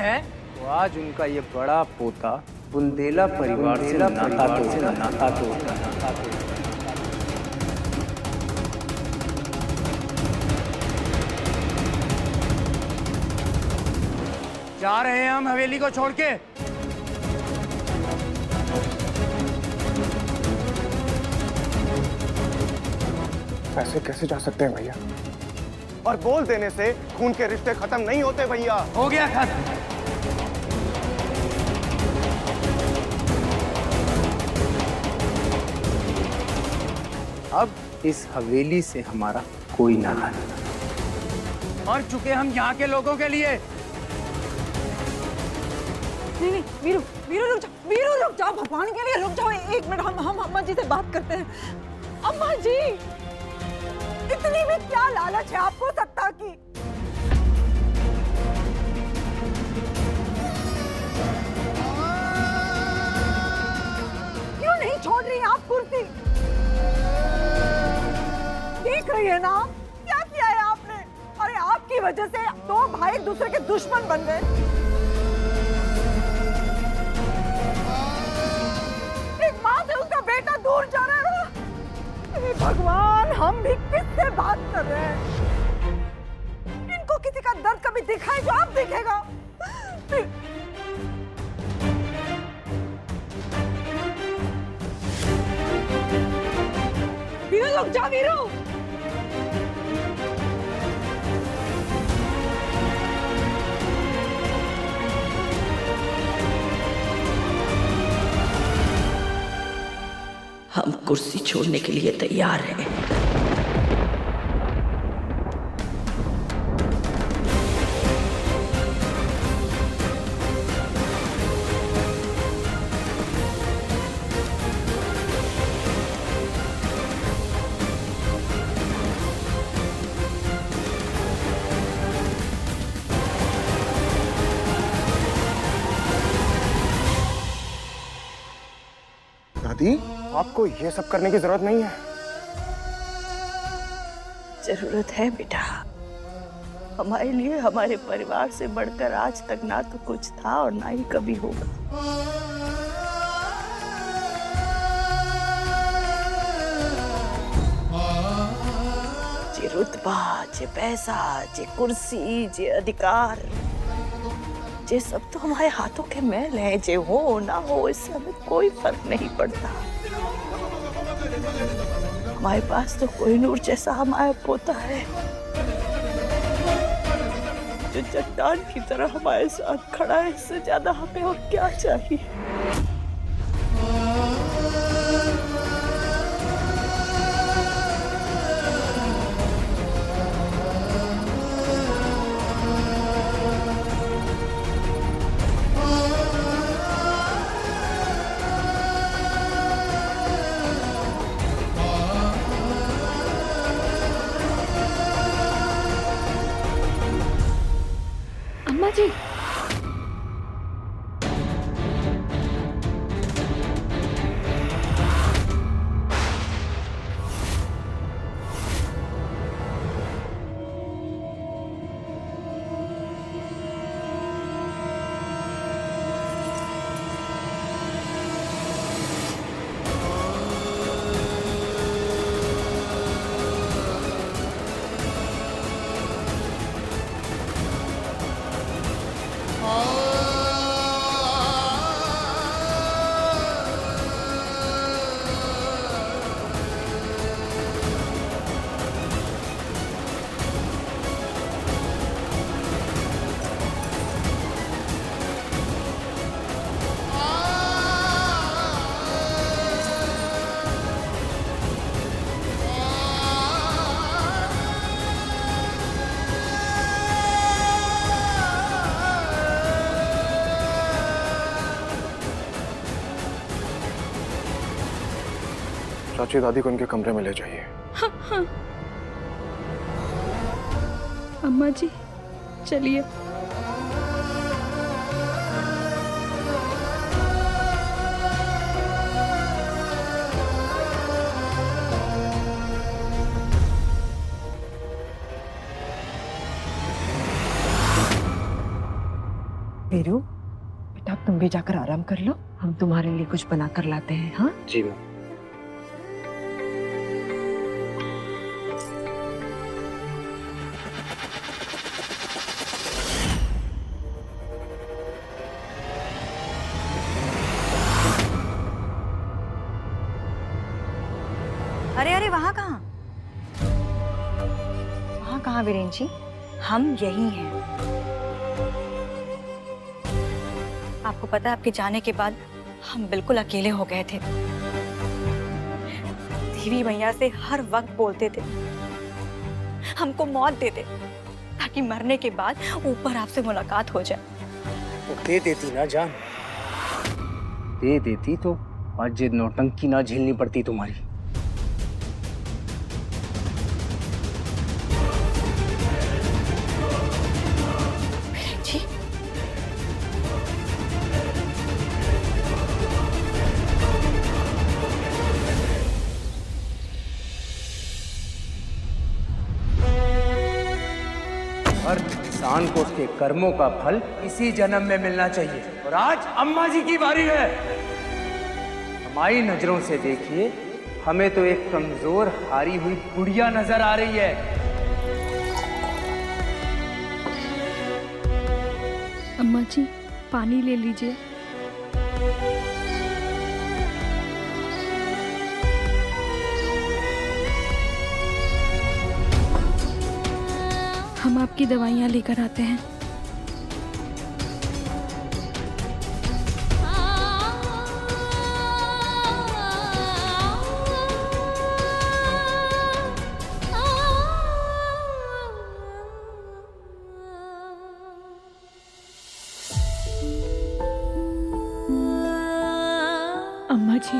है तो आज उनका ये बड़ा पोता बुंदेला परिवार से नाता तोड़ता। जा रहे हैं हम हवेली को छोड़ के। ऐसे कैसे जा सकते हैं भैया? और बोल देने से खून के रिश्ते खत्म नहीं होते भैया। हो गया खत्म। अब इस हवेली से हमारा कोई नाता नहीं। मर चुके हम यहाँ के लोगों के लिए। नहीं, वीरू, वीरू रुक जाओ, भगवान के लिए रुक जाओ। एक मिनट, हम अम्मा जी से बात करते हैं। अम्मा जी, इतनी भी क्या लालच है आपको सत्ता की? क्यों नहीं छोड़ रही आप कुर्सी? देख रही है ना क्या किया है आपने? अरे आपकी वजह से दो भाई एक दूसरे के दुश्मन बन गए। एक माँ से उसका बेटा दूर जा रहा है। हे भगवान, हम भी किससे बात कर रहे हैं? इनको किसी का दर्द कभी दिखा है जो आप दिखेगा? वीरू रुक जा, वीरू। हम कुर्सी छोड़ने के लिए तैयार हैं। दादी, आपको ये सब करने की जरूरत नहीं है। जरूरत है बेटा। हमारे लिए हमारे परिवार से बढ़कर आज तक ना तो कुछ था और ना ही कभी होगा। जे रुतबा, जे पैसा, जे कुर्सी, जे अधिकार, ये सब तो हमारे हाथों के मैल हैं। जे हो ना हो इससे हमें कोई फर्क नहीं पड़ता। हमारे पास तो कोहिनूर जैसा हमारा पोता है जो चट्टान की तरह हमारे साथ खड़ा है। इससे ज्यादा हमें और क्या चाहिए? अम्मा जी, चाची, दादी को उनके कमरे में ले जाइए। हाँ। अम्मा जी चलिए। वीरू, बेटा तुम भी जाकर आराम कर लो, हम तुम्हारे लिए कुछ बना कर लाते हैं। हाँ जी मैम। अरे अरे वहाँ कहाँ? वहाँ कहाँ वीरेन जी? हम यही हैं। आपको पता है आपके जाने के बाद हम बिल्कुल अकेले हो गए थे। देवी मैया से हर वक्त बोलते थे हमको मौत दे दे ताकि मरने के बाद ऊपर आपसे मुलाकात हो जाए। तो दे देती ना जान, दे देती तो आज ये नौटंकी ना झेलनी पड़ती तुम्हारी। वीरेन जी, हर इंसान को उसके कर्मों का फल इसी जन्म में मिलना चाहिए। और आज अम्मा जी की बारी है। हमारी नजरों से देखिए, हमें तो एक कमजोर हारी हुई बुढ़िया नजर आ रही है। अम्मा जी पानी ले लीजिए। हम आपकी दवाइयाँ लेकर आते हैं। अम्मा जी,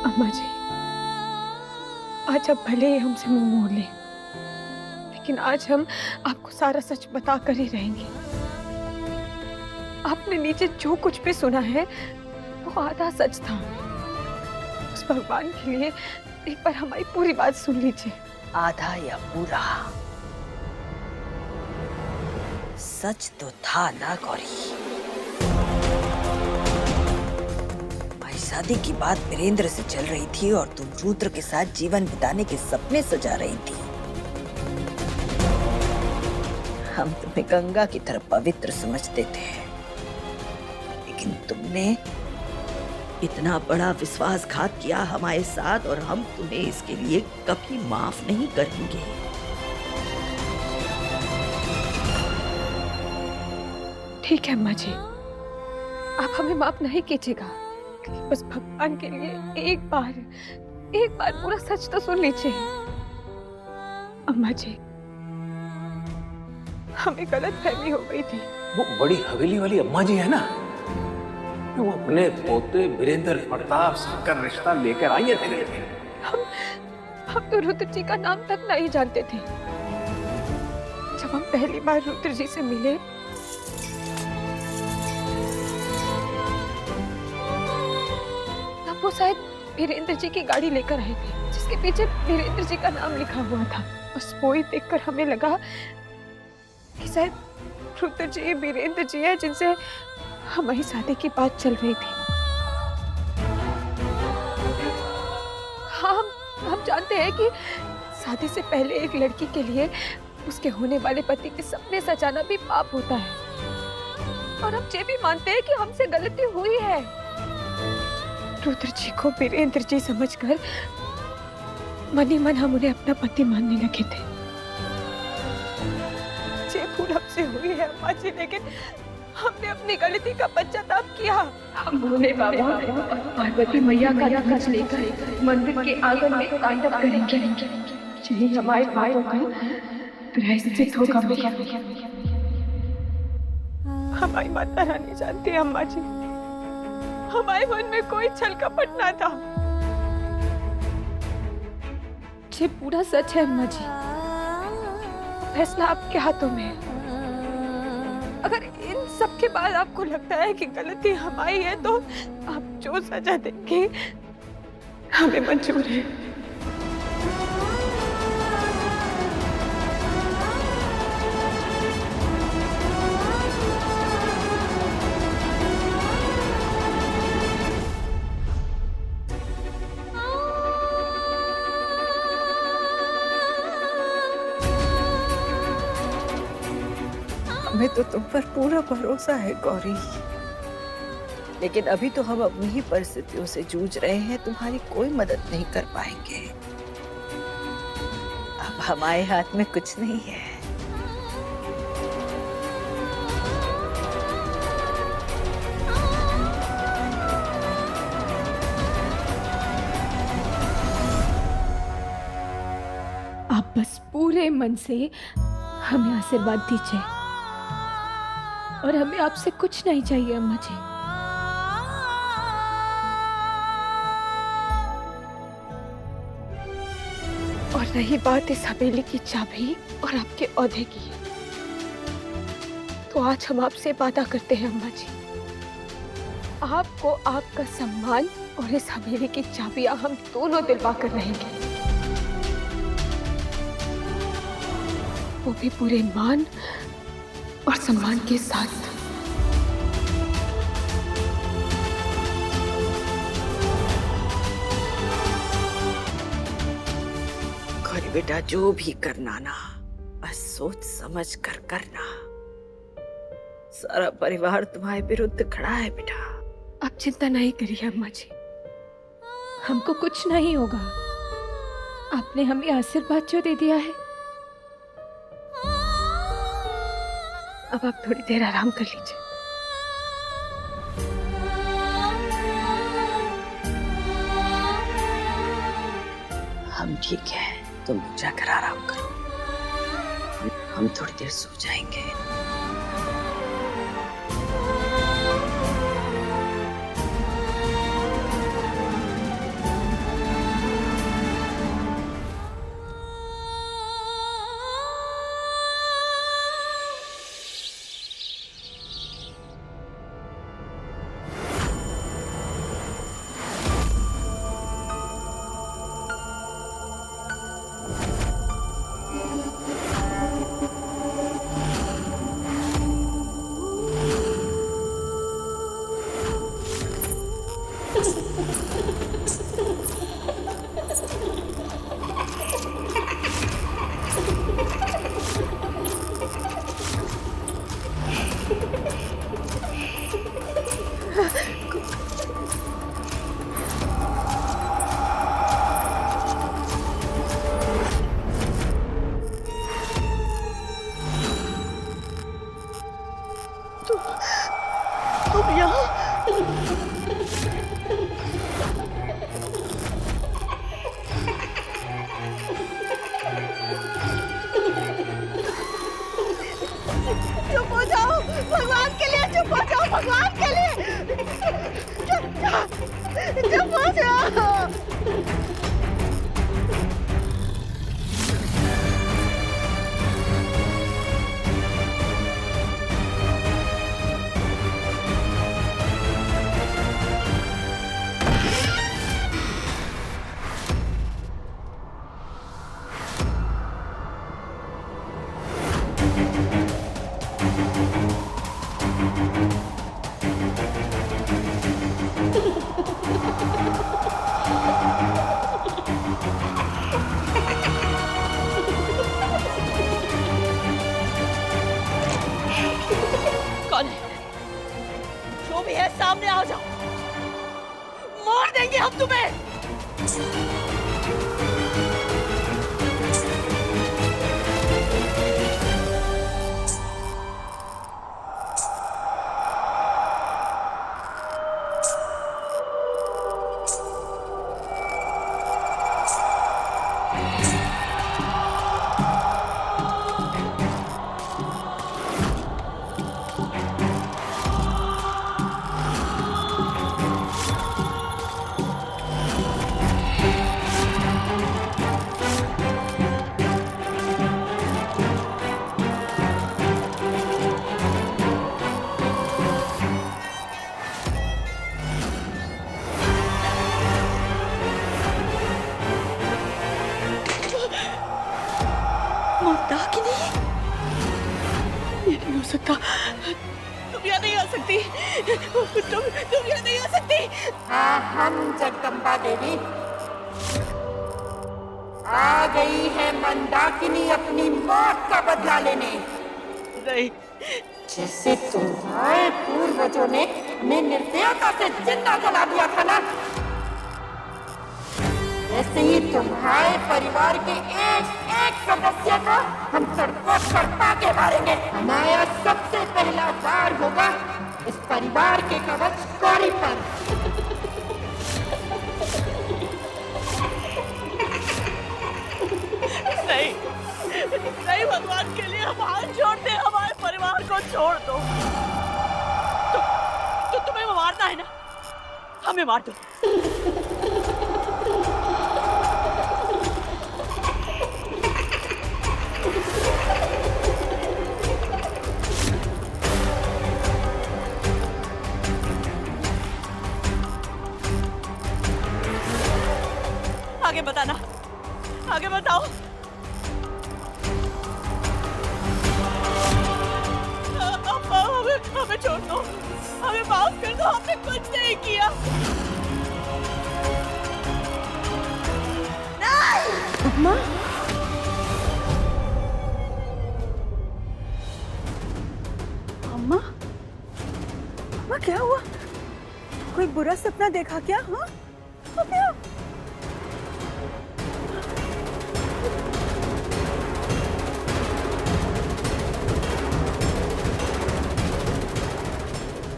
अम्मा जी, आज आप भले ही हमसे मुंह मोड़ लें, लेकिन आज हम आपको सारा सच बता कर ही रहेंगे। आपने नीचे जो कुछ भी सुना है वो आधा सच था। उस भगवान के लिए एक बार हमारी पूरी बात सुन लीजिए। आधा या पूरा, सच तो था ना गौरी। हमारी शादी की बात वीरेंद्र से चल रही थी और तुम रुद्र के साथ जीवन बिताने के सपने सजा रही थी। हम तुम्हें गंगा की तरह पवित्र समझते थे, लेकिन तुमने इतना बड़ा विश्वासघात किया हमारे साथ और हम तुम्हें इसके लिए कभी माफ नहीं करेंगे। ठीक है अम्मा जी, आप हमें माफ नहीं कीजिएगा, बस भगवान के लिए एक बार पूरा सच तो सुन लीजिए। अम्मा जी, हमें गलतफहमी हो गई थी। वो बड़ी हवेली वाली अम्मा जी है ना, वो अपने पोते वीरेंद्र प्रताप का रिश्ता लेकर आई है तेरे लिए। हम तो रुद्र जी का नाम तक नहीं जानते थे। जब हम पहली बार रुद्र जी से मिले, तब वो शायद वीरेंद्र जी की गाड़ी लेकर आए थे, जिसके पीछे वीरेंद्र जी का नाम लिखा हुआ था। बस वो ही देखकर हमें लगा कि शायद रुद्र जी वीरेंद्र जी है जिनसे हमारी शादी की बात चल रही थी। हाँ, हम जानते हैं कि शादी से पहले एक लड़की के लिए उसके होने वाले पति के सपने सजाना भी पाप होता है, और हम ये भी मानते हैं कि हमसे गलती हुई है। रुद्र जी को वीरेंद्र जी समझकर मन ही मन हम उन्हें अपना पति मानने लगे थे। ये भूल हमसे हुई है अम्मा जी, लेकिन हमने अपनी गलती का पश्चाताप किया। हम भोले बाबा और पार्वती मैया का रथ लेकर मंदिर के आंगन में तांडव करेंगे। यही हमारे पापों का प्रायश्चित होगा। हमारी माता रानी जानती है अम्मा जी, हमारे मन में कोई छल कपट ना था। ये पूरा सच है अम्मा जी, फैसला आपके हाथों में है। अगर इन सब के बाद आपको लगता है कि गलती हमारी है, तो आप जो सजा देंगे हमें मंजूर है। हमें तो तुम पर पूरा भरोसा है गौरी, लेकिन अभी तो हम अपनी ही परिस्थितियों से जूझ रहे हैं, तुम्हारी कोई मदद नहीं कर पाएंगे। अब हमारे हाथ में कुछ नहीं है। आप बस पूरे मन से हमें आशीर्वाद दीजिए, और हमें आपसे कुछ नहीं चाहिए अम्मा जी। और रही बात इस हवेली की चाबी और आपके औहदे की, तो आज हम आपसे वादा करते हैं अम्मा जी, आपको आपका सम्मान और इस हवेली की चाबियां हम दोनों दिलवा कर रहेंगे, वो भी पूरे मान और सम्मान के साथ। गौरी बेटा, जो भी करना ना बस सोच समझ कर करना। सारा परिवार तुम्हारे विरुद्ध खड़ा है बेटा। आप चिंता नहीं करिए अम्मा जी, हमको कुछ नहीं होगा। आपने हमें आशीर्वाद जो दे दिया है, अब आप थोड़ी देर आराम कर लीजिए। हम ठीक है, तुम जाकर आराम करो, हम थोड़ी देर सो जाएंगे। तुम यहाँ? चुप हो जाओ, भगवान के लिए चुप हो जाओ, भगवान के लिए चुप हो जाओ। कौन है? जो भी है सामने आ जाओ, मार देंगे हम तुम्हें। मंदाकिनी, ये नहीं हो सकता। तुम यहाँ नहीं आ सकती। तुम यहाँ नहीं आ सकती। हम जगदम्बा देवी आ गई है मंदाकिनी अपनी मौत का बदला लेने। नहीं, जैसे तुम्हारे पूर्वजों ने हमें निर्दयता से जिंदा जला दिया था ना, ऐसे ही तुम्हारे परिवार के एक एक सदस्य को हम तड़पा के मारेंगे। हमारा सबसे पहला वार होगा इस परिवार के कवच कौड़ी पर। नहीं नहीं, भगवान के लिए हम हाथ जोड़ते हैं, हमारे परिवार को छोड़ दो। तो तुम्हें मारना है ना, हमें मार दो। आगे बताना, आगे बताओ। हमें छोड़ दो, हमें माफ कर दो, हमने कुछ नहीं किया। अम्मा, अम्मा, अम्मा क्या हुआ? कोई बुरा सपना देखा क्या? हाँ क्या?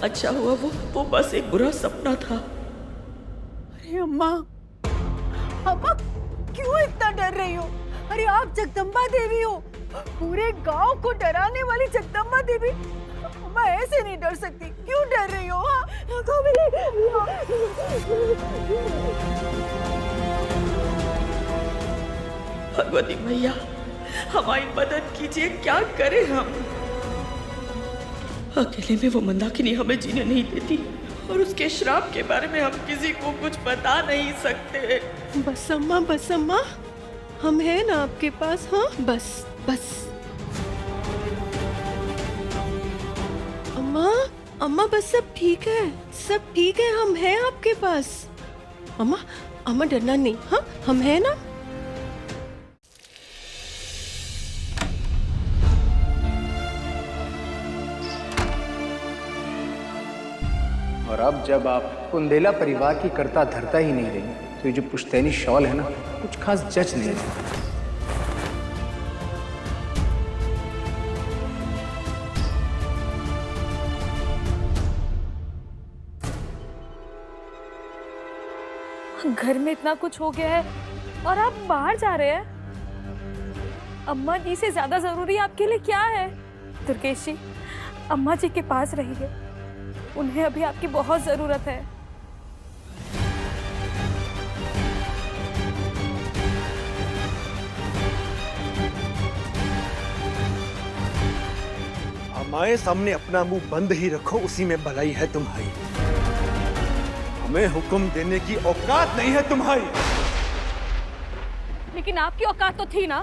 अच्छा हुआ वो बस एक बुरा सपना था। अरे अम्मा, अम्मा क्यों इतना डर रही हो? अरे आप जगदम्बा देवी हो, पूरे गांव को डराने वाली जगदम्बा देवी। अम्मा ऐसे नहीं डर सकती, क्यों डर रही हो? भगवती मैया, हमारी मदद कीजिए, क्या करें हम? अकेले में वो मंदाकिनी हमें जीने नहीं देती, और उसके श्राप के बारे में हम किसी को कुछ बता नहीं सकते। बस अम्मा, हम हैं ना आपके पास। हाँ बस बस अम्मा बस सब ठीक है, सब ठीक है, हम हैं आपके पास। अम्मा डरना नहीं। हाँ हम हैं ना। और अब जब आप कुंदेला परिवार की करता धरता ही नहीं रही, तो ये जो पुश्तैनी शॉल है ना, कुछ खास जच नहीं रहा। घर में इतना कुछ हो गया है और आप बाहर जा रहे हैं। अम्मा जी से ज्यादा जरूरी आपके लिए क्या है? दुर्गेश जी, अम्मा जी के पास रहिए, उन्हें अभी आपकी बहुत जरूरत है। हमारे सामने अपना मुंह बंद ही रखो, उसी में भलाई है तुम्हारी। हमें हुक्म देने की औकात नहीं है तुम्हारी। लेकिन आपकी औकात तो थी ना,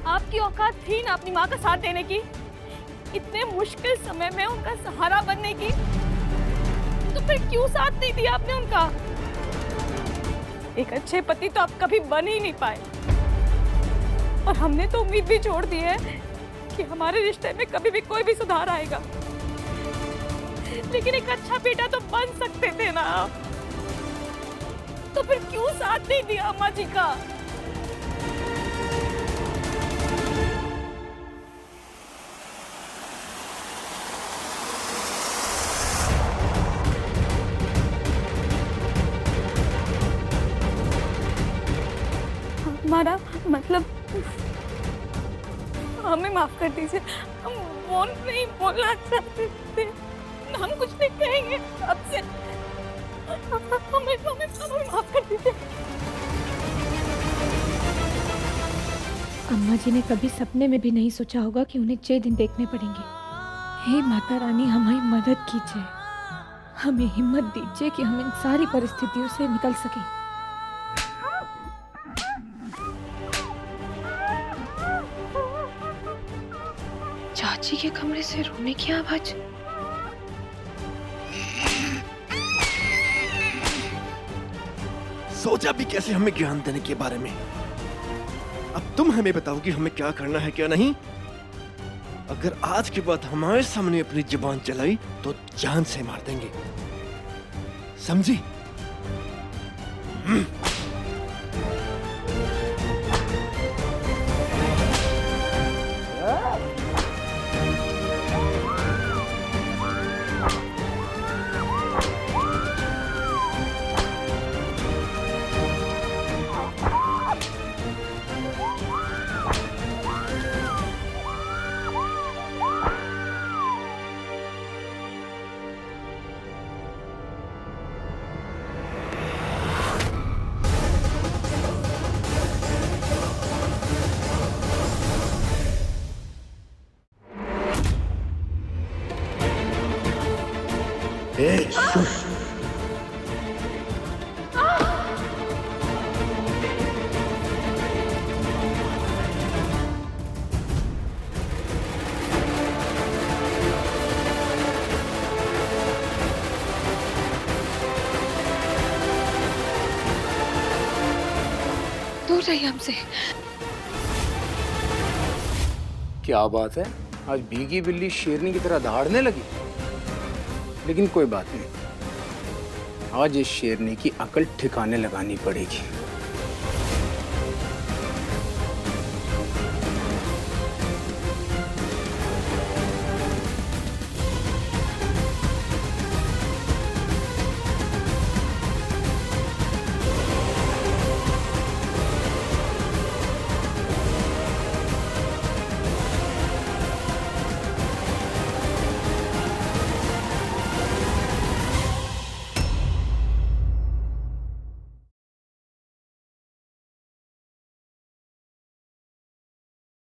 आपकी औकात थी ना अपनी माँ का साथ देने की, इतने मुश्किल समय में उनका सहारा बनने की। तो फिर क्यों साथ नहीं दिया आपने उनका? एक अच्छे पति तो आप कभी बन ही नहीं पाए, और हमने तो उम्मीद भी छोड़ दी है कि हमारे रिश्ते में कभी भी कोई भी सुधार आएगा। लेकिन एक अच्छा बेटा तो बन सकते थे ना आप, तो फिर क्यों साथ नहीं दिया अम्मा जी का? हमारा मतलब हमें माफ कर दीजिए, हम वो नहीं बोलना चाहते थे, हम कुछ नहीं कहेंगे आपसे, हमें माफ कर दीजिए। अम्मा जी ने कभी सपने में भी नहीं सोचा होगा कि उन्हें 6 दिन देखने पड़ेंगे। हे माता रानी, हमारी मदद कीजिए, हमें हिम्मत दीजिए कि हम इन सारी परिस्थितियों से निकल सकें। चाची के कमरे से रोने की आवाज। सोचा भी कैसे हमें ज्ञान देने के बारे में। अब तुम हमें बताओ कि हमें क्या करना है क्या नहीं। अगर आज के बाद हमारे सामने अपनी जुबान चलाई तो जान से मार देंगे, समझी? दूर रहिए हमसे। क्या बात है, आज भीगी बिल्ली शेरनी की तरह दहाड़ने लगी। लेकिन कोई बात नहीं, आज इस शेरनी की अकल ठिकाने लगानी पड़ेगी।